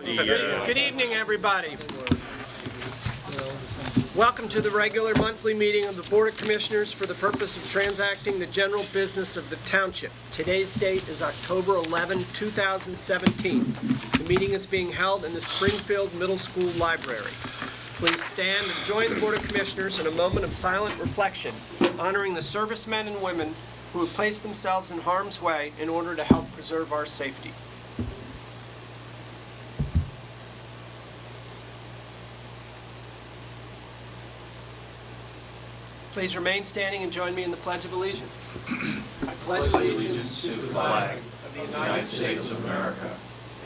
Good evening, everybody. Welcome to the regular monthly meeting of the Board of Commissioners for the purpose of transacting the general business of the Township. Today's date is October 11, 2017. The meeting is being held in the Springfield Middle School Library. Please stand and join the Board of Commissioners in a moment of silent reflection, honoring the servicemen and women who have placed themselves in harm's way in order to help preserve our safety. Please remain standing and join me in the Pledge of Allegiance. I pledge allegiance to the flag of the United States of America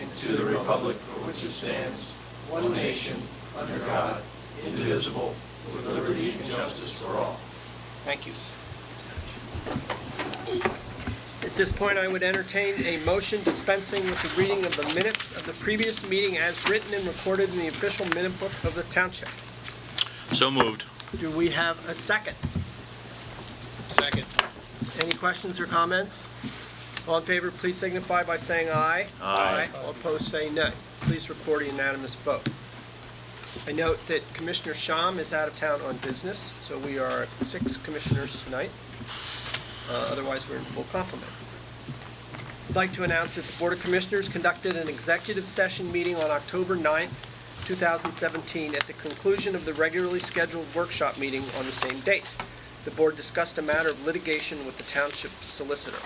and to the republic for which it stands, one nation, under God, indivisible, with liberty and justice for all. Thank you. At this point, I would entertain a motion dispensing with the reading of the minutes of the previous meeting as written and recorded in the official minute book of the Township. So moved. Do we have a second? Second. Any questions or comments? All in favor, please signify by saying aye. Aye. All opposed, say nay. Please record a unanimous vote. I note that Commissioner Sham is out of town on business, so we are 6 commissioners tonight. Otherwise, we're in full complement. I'd like to announce that the Board of Commissioners conducted an executive session meeting on October 9th, 2017 at the conclusion of the regularly scheduled workshop meeting on the same date. The board discussed a matter of litigation with the township solicitor.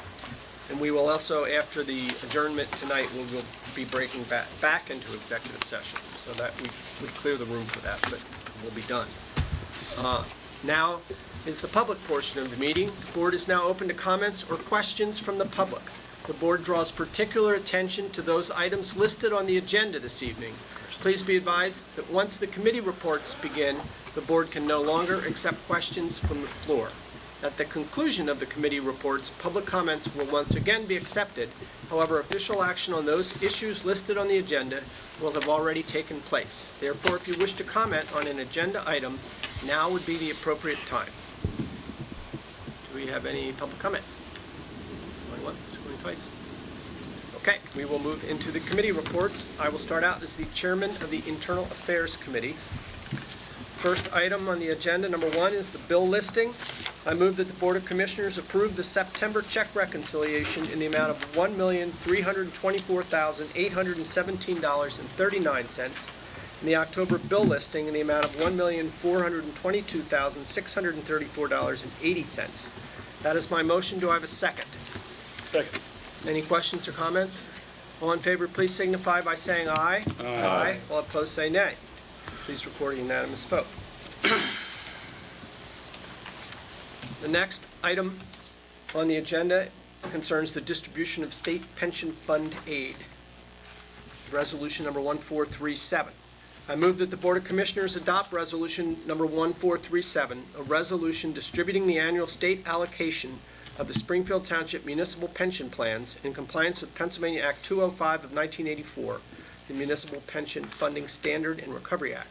And we will also, after the adjournment tonight, we will be breaking back into executive session so that we would clear the room for that, but we'll be done. Now is the public portion of the meeting. The board is now open to comments or questions from the public. The board draws particular attention to those items listed on the agenda this evening. Please be advised that once the committee reports begin, the board can no longer accept questions from the floor. At the conclusion of the committee reports, public comments will once again be accepted. However, official action on those issues listed on the agenda will have already taken place. Therefore, if you wish to comment on an agenda item, now would be the appropriate time. Do we have any public comment? Going once, going twice? Okay, we will move into the committee reports. I will start out as the chairman of the Internal Affairs Committee. First item on the agenda, number 1, is the bill listing. I move that the Board of Commissioners approve the September check reconciliation in the amount of $1,324,817.39 and the October bill listing in the amount of $1,422,634.80. That is my motion. Do I have a second? Second. Any questions or comments? All in favor, please signify by saying aye. Aye. All opposed, say nay. Please record a unanimous vote. The next item on the agenda concerns the distribution of state pension fund aid. Resolution number 1437. I move that the Board of Commissioners adopt resolution number 1437, a resolution distributing the annual state allocation of the Springfield Township municipal pension plans in compliance with Pennsylvania Act 205 of 1984, the Municipal Pension Funding Standard and Recovery Act.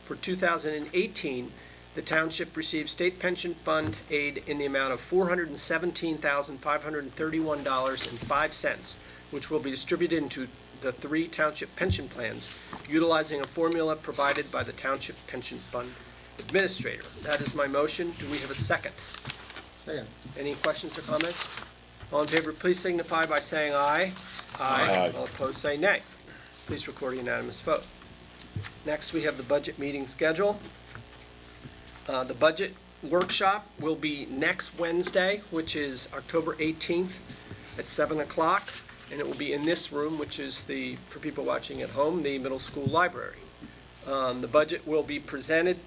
For 2018, the Township received state pension fund aid in the amount of $417,531.05, which will be distributed into the 3 Township pension plans, utilizing a formula provided by the Township Pension Fund Administrator. That is my motion. Do we have a second? Second. Any questions or comments? All in favor, please signify by saying aye. Aye. All opposed, say nay. Please record a unanimous vote. Next, we have the budget meeting schedule. The budget workshop will be next Wednesday, which is October 18th at 7 o'clock, and it will be in this room, which is for people watching at home, the middle school library. The budget will be presented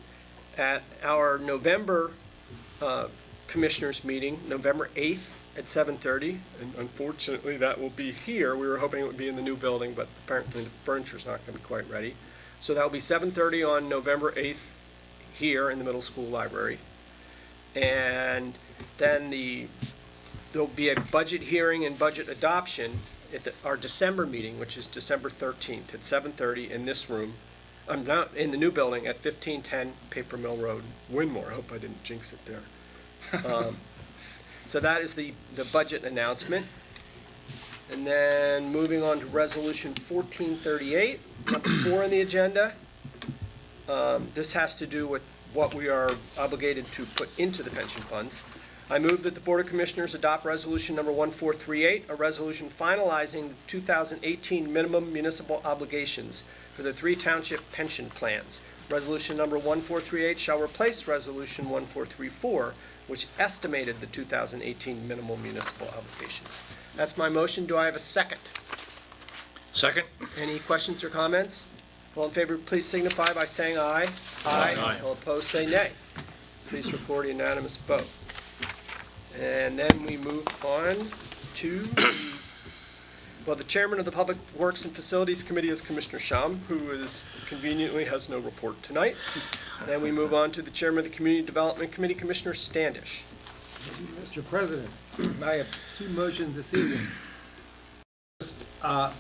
at our November Commissioners meeting, November 8th at 7:30, and unfortunately that will be here. We were hoping it would be in the new building, but apparently the furniture's not going to be quite ready. So that will be 7:30 on November 8th here in the middle school library. And then there'll be a budget hearing and budget adoption at our December meeting, which is December 13th at 7:30 in this room. I'm not in the new building at 1510 Paper Mill Road, Winmore. I hope I didn't jinx it there. So that is the budget announcement. And then moving on to Resolution 1438. number 4 on the agenda. This has to do with what we are obligated to put into the pension funds. I move that the Board of Commissioners adopt Resolution Number 1438, a resolution finalizing the 2018 minimum municipal obligations for the 3 township pension plans. Resolution Number 1438 shall replace Resolution 1434, which estimated the 2018 minimum municipal obligations. That's my motion. Do I have a second? Second. Any questions or comments? All in favor, please signify by saying aye. Aye. All opposed, say nay. Please record a unanimous vote. And then we move on to, the Chairman of the Public Works and Facilities Committee is Commissioner Shum, who conveniently has no report tonight. Then we move on to the Chairman of the Community Development Committee, Commissioner Standish. Mr. President, I have 2 motions this evening. First, I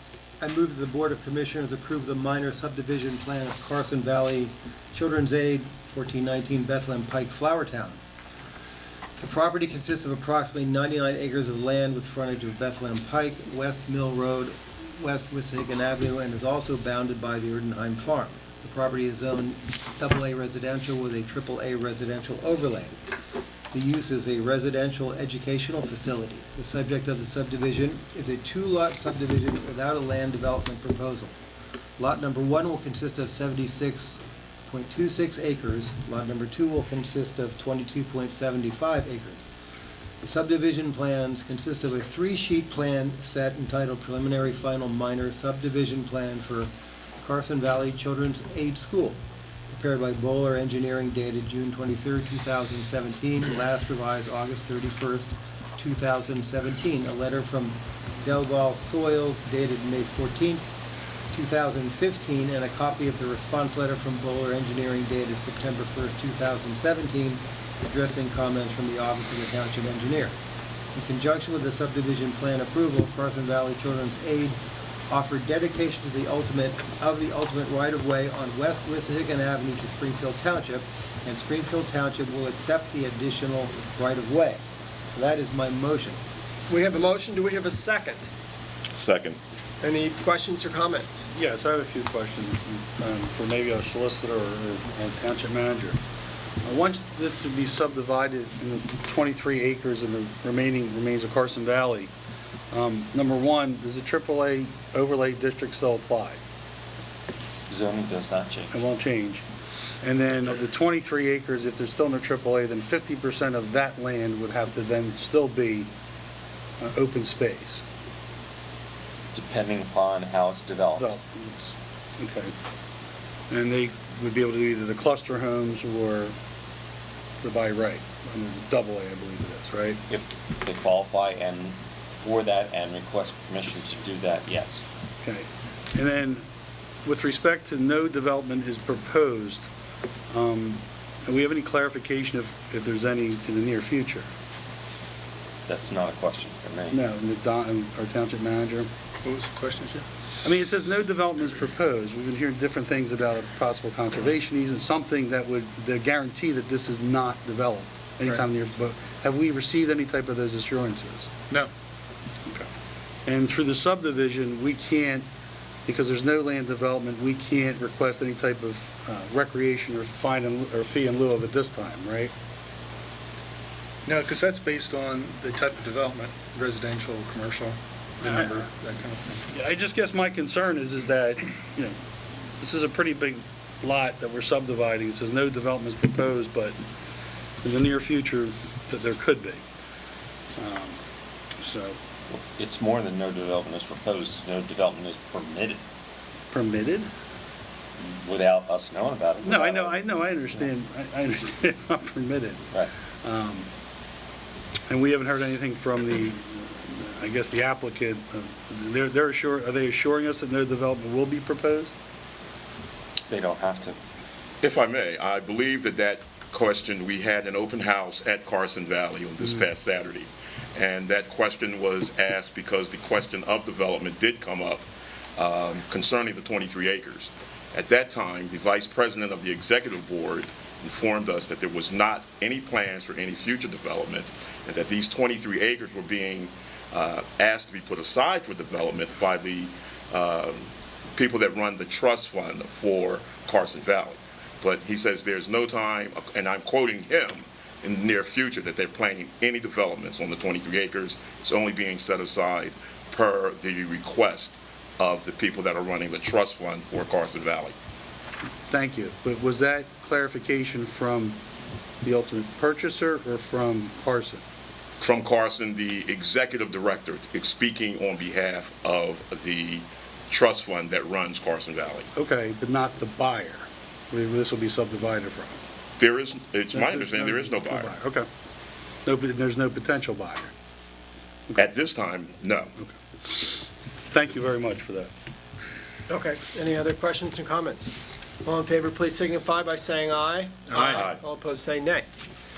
move that the Board of Commissioners approve the minor subdivision plan of Carson Valley Children's Aid, 1419 Bethlehem Pike, Flowertown. The property consists of approximately 99 acres of land with frontage of Bethlehem Pike, West Mill Road, West Wissahickon Avenue, and is also bounded by the Erdenheim Farm. The property is zoned AA residential with a AAA residential overlay. The use is a residential educational facility. The subject of the subdivision is a 2-lot subdivision without a land development proposal. Lot number 1 will consist of 76.26 acres. Lot number 2 will consist of 22.75 acres. The subdivision plans consist of a 3-sheet plan set entitled Preliminary Final Minor Subdivision Plan for Carson Valley Children's Aid School, prepared by Bowler Engineering, dated June 23, 2017, last revised August 31, 2017. A letter from Delval Soils dated May 14, 2015, and a copy of the response letter from Bowler Engineering dated September 1, 2017, addressing comments from the Office of the Township Engineer. In conjunction with the subdivision plan approval, Carson Valley Children's Aid offered dedication to the ultimate right-of-way on West Wissahickon Avenue to Springfield Township, and Springfield Township will accept the additional right-of-way. So that is my motion. We have a motion. Do we have a second? Second. Any questions or comments? Yes, I have a few questions for maybe our solicitor or our township manager. Once this would be subdivided in the 23 acres and the remains of Carson Valley, number 1, does the AAA overlay district still apply? Zoning does not change. It won't change. And then of the 23 acres, if they're still in the AAA, then 50% of that land would have to then still be open space. Depending upon how it's developed. Okay. And they would be able to do either the cluster homes or the by right, under the AA, I believe it is, right? If they qualify and for that and request permission to do that, yes. Okay. And then with respect to no development is proposed, do we have any clarification if there's any in the near future? That's not a question for me. No, and our township manager? What was the question, Jim? I mean, it says no development is proposed. We've been hearing different things about a possible conservation easement, something that would guarantee that this is not developed anytime near. But have we received any type of those assurances? No. Okay. And through the subdivision, we can't, because there's no land development, we can't request any type of recreation or fee in lieu of at this time, right? No, because that's based on the type of development, residential, commercial, the number, that kind of thing. Yeah, I just guess my concern is that, this is a pretty big lot that we're subdividing. It says no development is proposed, but in the near future, that there could be. So. It's more than no development is proposed. No development is permitted. Permitted? Without us knowing about it. No, I understand. I understand it's not permitted. Right. And we haven't heard anything from the applicant. Are they assuring us that no development will be proposed? They don't have to. If I may, I believe that question, we had an open house at Carson Valley on this past Saturday. And that question was asked because the question of development did come up concerning the 23 acres. At that time, the vice president of the executive board informed us that there was not any plans for any future development, and that these 23 acres were being asked to be put aside for development by the people that run the trust fund for Carson Valley. But he says there's no time, and I'm quoting him, in the near future that they're planning any developments on the 23 acres. It's only being set aside per the request of the people that are running the trust fund for Carson Valley. Thank you. But was that clarification from the ultimate purchaser or from Carson? From Carson, the executive director, speaking on behalf of the trust fund that runs Carson Valley. Okay, but not the buyer. This will be subdivided from. It's my understanding there is no buyer. Okay. No, but there's no potential buyer. At this time, no. Thank you very much for that. Okay, any other questions and comments? All in favor, please signify by saying aye. Aye. All opposed, say nay.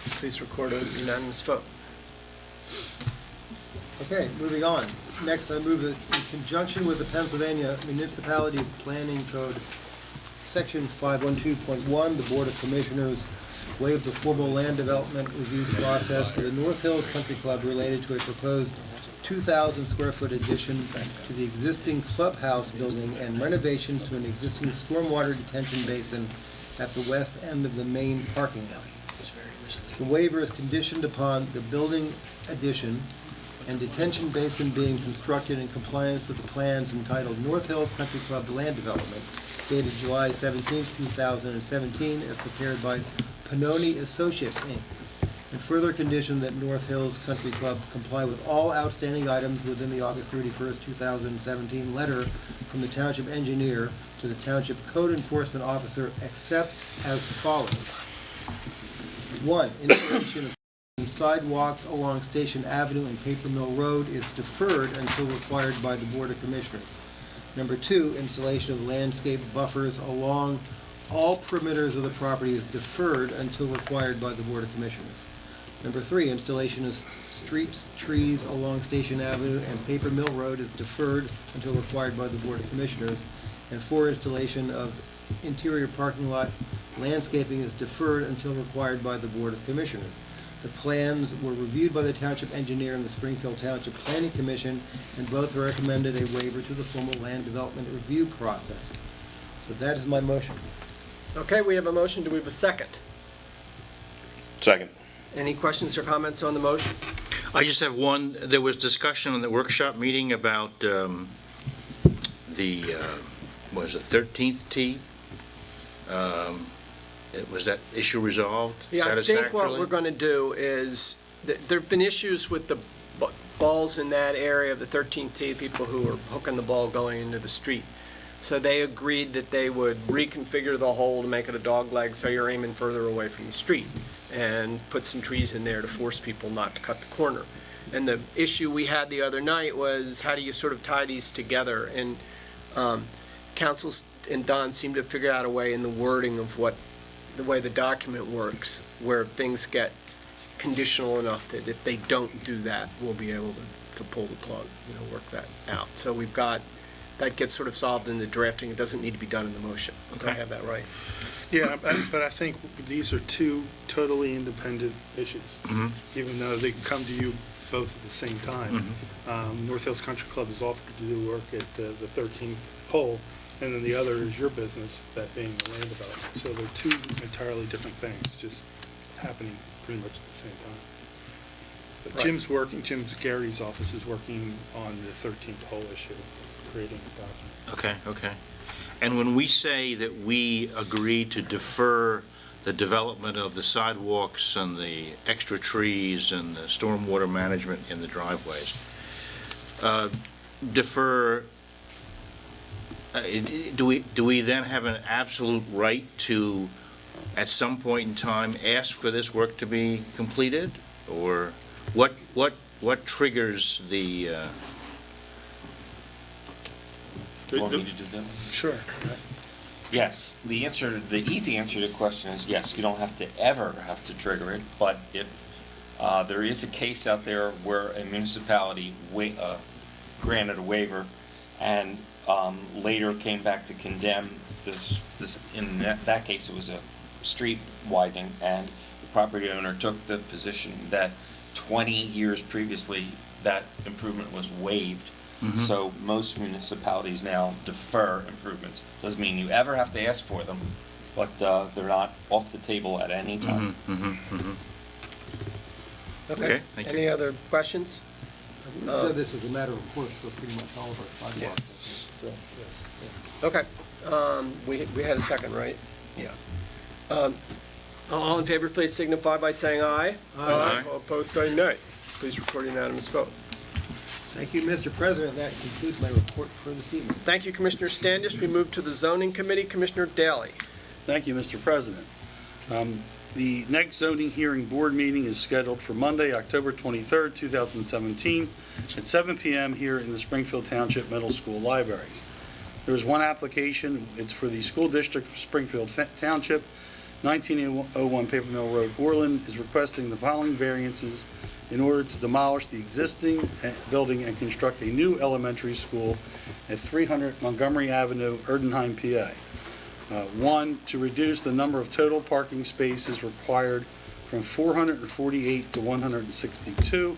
Please record a unanimous vote. Okay, moving on. Next, I move that in conjunction with the Pennsylvania Municipalities Planning Code, Section 512.1, the Board of Commissioners waive the formal land development review process for the North Hills Country Club related to a proposed 2,000 square foot addition to the existing clubhouse building and renovations to an existing stormwater detention basin at the west end of the main parking lot. The waiver is conditioned upon the building addition and detention basin being constructed in compliance with the plans entitled North Hills Country Club Land Development, dated July 17, 2017, as prepared by Pannoni Associates, Inc. And further condition that North Hills Country Club comply with all outstanding items within the August 31st, 2017 letter from the Township Engineer to the Township Code Enforcement Officer, except as follows. 1. Installation of sidewalks along Station Avenue and Paper Mill Road is deferred until required by the Board of Commissioners. Number 2, installation of landscape buffers along all perimeters of the property is deferred until required by the Board of Commissioners. Number 3, installation of street trees along Station Avenue and Paper Mill Road is deferred until required by the Board of Commissioners. And 4, installation of interior parking lot landscaping is deferred until required by the Board of Commissioners. The plans were reviewed by the Township Engineer and the Springfield Township Planning Commission, and both recommended a waiver to the formal land development review process. So that is my motion. Okay, we have a motion. Do we have a second? Second. Any questions or comments on the motion? I just have one. There was discussion in the workshop meeting about was it 13th tee? Was that issue resolved Yeah, I satisfactorily? think what we're going to do is, there've been issues with the balls in that area of the 13th tee, people who are hooking the ball going into the street. So they agreed that they would reconfigure the hole to make it a dog leg so you're aiming further away from the street, and put some trees in there to force people not to cut the corner. And the issue we had the other night was, how do you sort of tie these together? And Council and Don seemed to figure out a way in the wording of the way the document works, where things get conditional enough that if they don't do that, we'll be able to pull the plug, work that out. So we've got, that gets sort of solved in the drafting. It doesn't need to be done in the motion. Do I have that right? Yeah, but I think these are two totally independent issues, even though they can come to you both at the same time. North Hills Country Club has offered to do work at the 13th hole, and then the other is your business, that being the land development. So they're two entirely different things, just happening pretty much at the same time. But Right. Jim Gary's office is working on the 13th hole issue, creating a document. Okay. And when we say that we agree to defer the development of the sidewalks and the extra trees and the stormwater management in the driveways, defer, do we then have an absolute right to, at some point in time, ask for this work to be completed? Or what triggers the... Want me to do that? Sure. Yes, the easy answer to the question is yes, you don't have to ever have to trigger it, but if there is a case out there where a municipality granted a waiver and later came back to condemn this in that case it was a street widening, and the property owner took the position that 20 years previously that improvement was waived, So most municipalities now defer improvements. Doesn't mean you ever have to ask for them, but they're not off the table at any time. Okay, thank you. Any other questions? We said this is a matter of course for pretty much all of our sidewalks. I think. Okay, we had a second, right? Yeah. All in favor, please signify by saying aye. Aye. All opposed, say nay. Please record a unanimous vote. Thank you, Mr. President. That concludes my report for this evening. Thank you, Commissioner Standish. We move to the Zoning Committee. Commissioner Daley. Thank you, Mr. President. The next zoning hearing board meeting is scheduled for Monday, October 23rd, 2017, at 7 p.m. here in the Springfield Township Middle School Library. There is one application. It's for the School District of Springfield Township. 1901 Paper Mill Road, Orland, is requesting the following variances in order to demolish the existing building and construct a new elementary school at 300 Montgomery Avenue, Erdenheim, PA. One, to reduce the number of total parking spaces required from 448 to 162.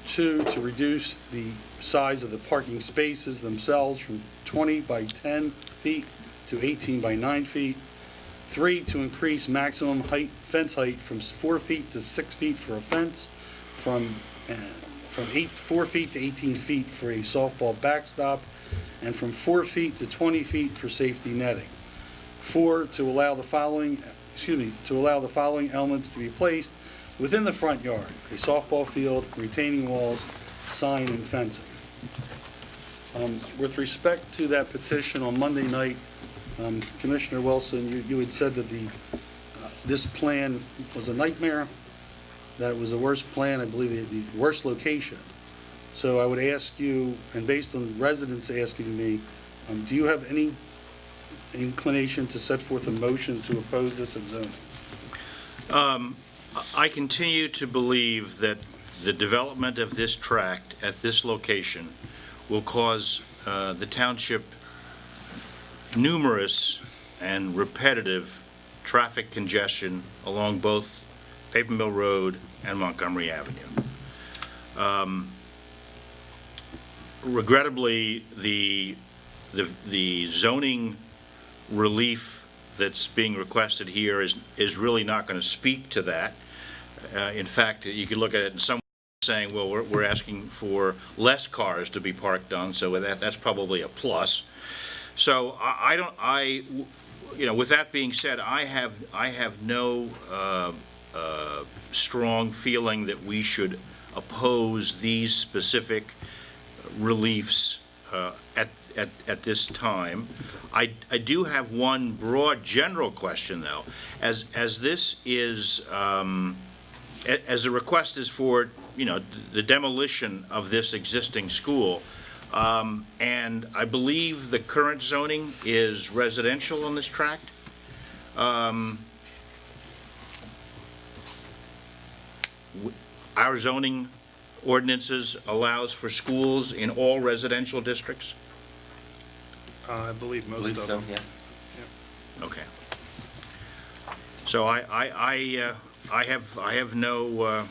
Two, to reduce the size of the parking spaces themselves from 20 by 10 feet to 18 by 9 feet. 3, to increase maximum fence height from 4 feet to 6 feet for a fence, from 4 feet to 18 feet for a softball backstop, and from 4 feet to 20 feet for safety netting. 4, to allow the following elements to be placed within the front yard: a softball field, retaining walls, sign, and fencing. With respect to that petition on Monday night, Commissioner Wilson, you had said that this plan was a nightmare, that it was the worst plan, I believe the worst location. So I would ask you, and based on residents asking me, do you have any inclination to set forth a motion to oppose this at zoning? I continue to believe that the development of this tract at this location will cause the township numerous and repetitive traffic congestion along both Paper Mill Road and Montgomery Avenue. Regrettably, the zoning relief that's being requested here is really not going to speak to that. In fact, you could look at it in some way saying, well, we're asking for less cars to be parked on, so that's probably a plus. So with that being said, I have no strong feeling that we should oppose these specific reliefs at this time. I do have one broad general question though, as this is as the request is for the demolition of this existing school. And I believe the current zoning is residential on this tract. Our zoning ordinances allows for schools in all residential districts? I believe most Believe of so, them. yeah. Okay. So I have no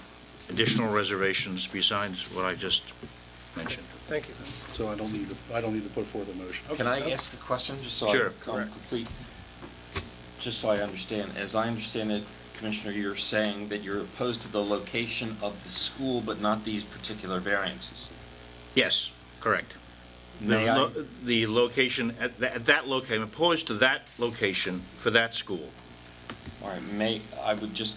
additional reservations besides what I just mentioned. Thank you. So I don't need to put forth a motion. Can I ask a question, just so Sure. I'm complete? Just so I understand, as I understand it, Commissioner, you're saying that you're opposed to the location of the school, but not these particular variances? Yes, correct. May I? The location, at that location, I'm opposed to that location for that school. All right, I would just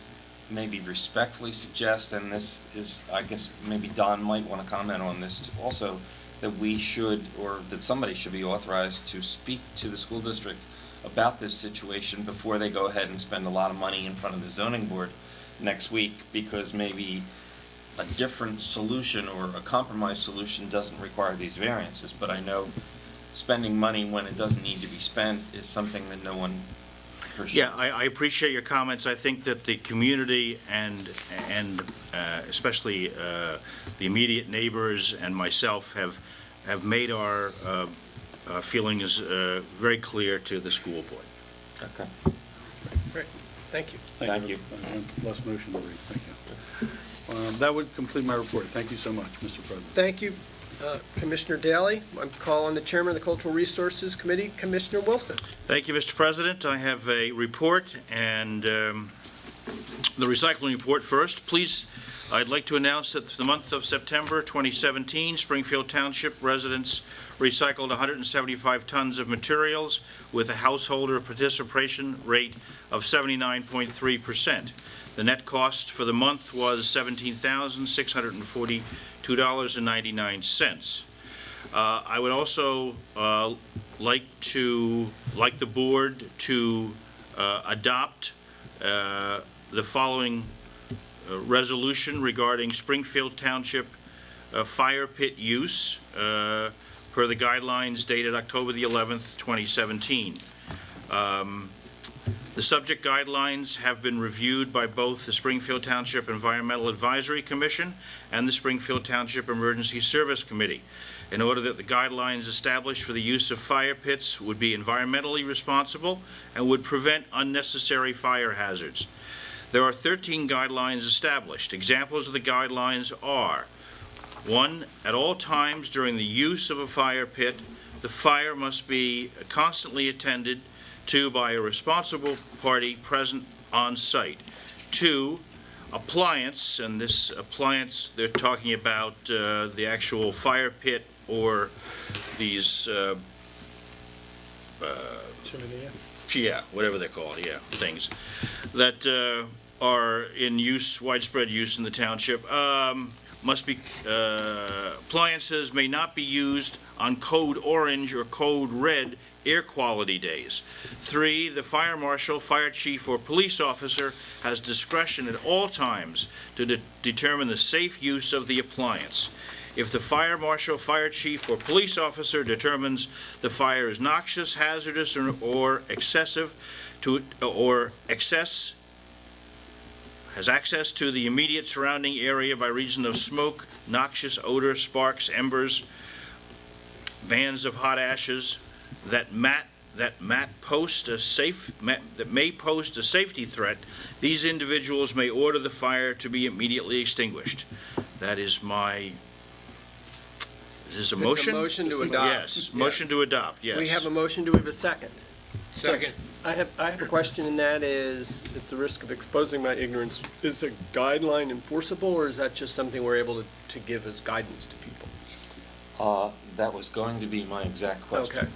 maybe respectfully suggest, and this is, I guess, maybe Don might want to comment on this also, that we should, or that somebody should be authorized to speak to the school district about this situation before they go ahead and spend a lot of money in front of the zoning board next week, because maybe a different solution or a compromise solution doesn't require these variances. But I know spending money when it doesn't need to be spent is something that no one appreciates. Yeah, I appreciate your comments. I think that the community and especially the immediate neighbors and myself have made our feelings very clear to the school board. Okay. Great. Thank you. Thank you. Last motion to read. Thank you. That would complete my report. Thank you so much, Mr. President. Thank you. Commissioner Daley, I'm calling the Chairman of the Cultural Resources Committee, Commissioner Wilson. Thank you, Mr. President. I have a report, and the recycling report first. Please, I'd like to announce that for the month of September 2017, Springfield Township residents recycled 175 tons of materials with a householder participation rate of 79.3%. The net cost for the month was $17,642.99. I would also like the board to adopt the following resolution regarding Springfield Township fire pit use per the guidelines dated October the 11th, 2017. The subject guidelines have been reviewed by both the Springfield Township Environmental Advisory Commission and the Springfield Township Emergency Service Committee, in order that the guidelines established for the use of fire pits would be environmentally responsible and would prevent unnecessary fire hazards. There are 13 guidelines established. Examples of the guidelines are: 1. At all times during the use of a fire pit, the fire must be constantly attended to by a responsible party present on site. 2. Appliance, and this appliance, they're talking about the actual fire pit or these, whatever they're called, things that are in use, widespread use in the township. Appliances may not be used on code orange or code red air quality days. 3, the fire marshal, fire chief, or police officer has discretion at all times to determine the safe use of the appliance. If the fire marshal, fire chief, or police officer determines the fire is noxious, hazardous, or excessive has access to the immediate surrounding area by reason of smoke, noxious odor, sparks, embers, bands of hot ashes that may pose a safety threat, these individuals may order the fire to be immediately extinguished. That is my. Is this a motion? It's a motion to adopt. Yes, motion to adopt. Yes. We have a motion. Do we have a second? Second. I have a question, and that is, at the risk of exposing my ignorance, is a guideline enforceable, or is that just something we're able to give as guidance to people? That was going to be my exact question.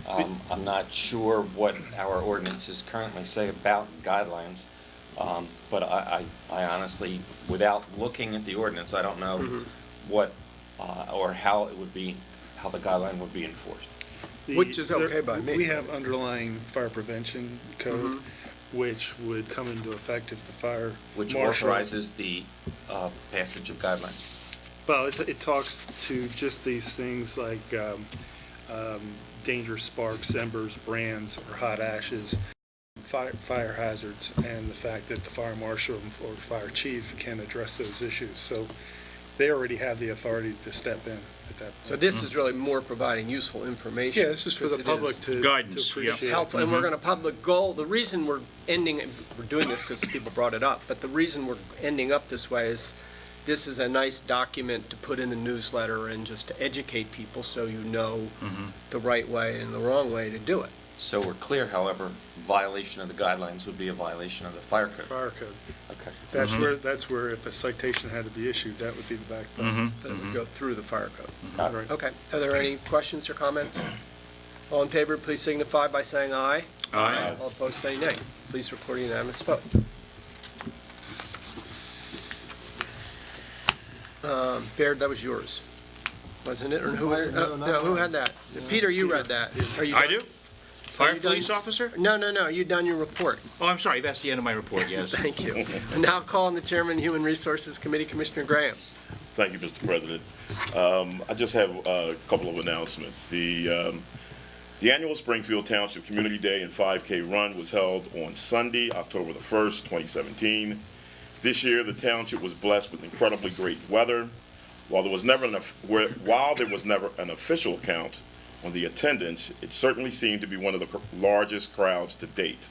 Okay. I'm not sure what our ordinances currently say about guidelines, but I honestly, without looking at the ordinance, I don't know what, or how it would be, how the guideline would be enforced. Which is okay by me. We have underlying fire prevention code, which would come into effect if the fire Which marshal. authorizes the passage of guidelines. Well, it talks to just these things like dangerous sparks, embers, brands, or hot ashes, fire hazards, and the fact that the fire marshal or fire chief can address those issues. So they already have the authority to step in at that point. So this is really more providing useful information. Yeah, this is for the public to Guidance, to yeah. It's appreciate. helpful, and we're going to public goal, the reason we're doing this because people brought it up, but the reason we're ending up this way is this is a nice document to put in the newsletter and just to educate people so you know the right way and the wrong way to do it. So we're clear, however, violation of the guidelines would be a violation of the fire code. Fire code. Okay. That's where if a citation had to be issued, that would be the backbone. That would go through the fire code. Got it. Right. Okay, are there any questions or comments? All in favor, please signify by saying aye. Aye. All opposed, say nay. Please record a unanimous vote. Baird, that was yours, wasn't it? Or who was, No, not who mine. had that? Peter, you read that. Are you I done? do. Fire you done? police officer? No, you done your report. Oh, I'm sorry. That's the end of my report. Yes. Thank you. And now calling the Chairman of the Human Resources Committee, Commissioner Graham. Thank you, Mr. President. I just have a couple of announcements. The annual Springfield Township Community Day and 5K Run was held on Sunday, October the 1st, 2017. This year, the township was blessed with incredibly great weather. While there was never an official count on the attendance, it certainly seemed to be one of the largest crowds to date.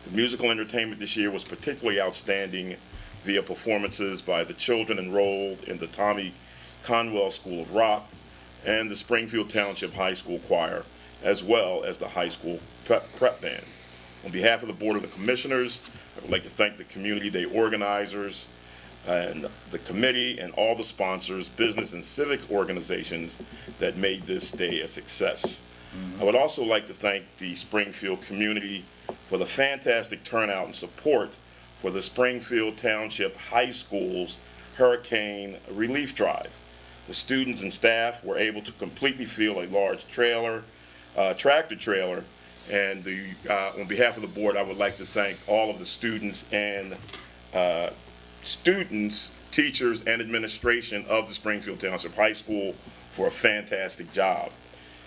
The musical entertainment this year was particularly outstanding via performances by the children enrolled in the Tommy Conwell School of Rock, and the Springfield Township High School Choir, as well as the high school prep band. On behalf of the Board of the Commissioners, I would like to thank the Community Day organizers and the committee and all the sponsors, business and civic organizations that made this day a success. I would also like to thank the Springfield community for the fantastic turnout and support for the Springfield Township High School's Hurricane Relief Drive. The students and staff were able to completely fill a large tractor trailer, and on behalf of the board, I would like to thank all of the students, teachers, and administration of the Springfield Township High School for a fantastic job.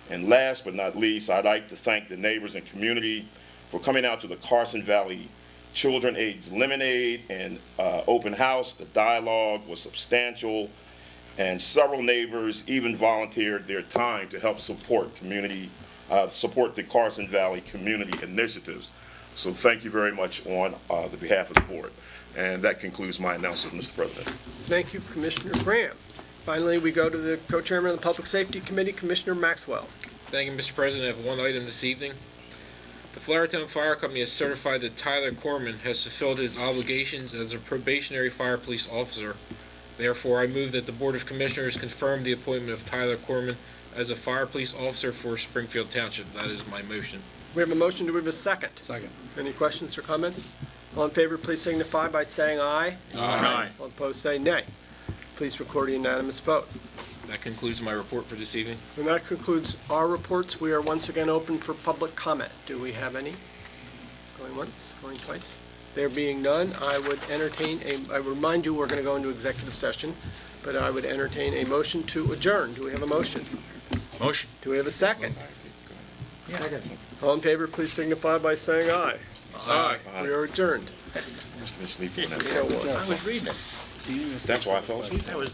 And last but not least, I'd like to thank the neighbors and community for coming out to the Carson Valley Children AIDS Lemonade and open house. The dialogue was substantial, and several neighbors even volunteered their time to help support the Carson Valley community initiatives. So thank you very much on the behalf of the board. And that concludes my announcement, Mr. President. Thank you, Commissioner Graham. Finally, we go to the co-chairman of the Public Safety Committee, Commissioner Maxwell. Thank you, Mr. President. I have one item this evening. The Flourtown Fire Company has certified that Tyler Corman has fulfilled his obligations as a probationary fire police officer. Therefore, I move that the Board of Commissioners confirm the appointment of Tyler Corman as a fire police officer for Springfield Township. That is my motion. We have a motion. Do we have a second? Second. Any questions or comments? All in favor, please signify by saying aye. Aye. All opposed, say nay. Please record a unanimous vote. That concludes my report for this evening. And that concludes our reports. We are once again open for public comment. Do we have any? Going once, going twice? There being none, I would entertain I remind you we're going to go into executive session, but I would entertain a motion to adjourn. Do we have a motion? Motion. Do we have a second? All in favor, please signify by saying aye. Aye. We are adjourned. Must have been sleeping. You know what? I was reading it. That's why I fell asleep. That was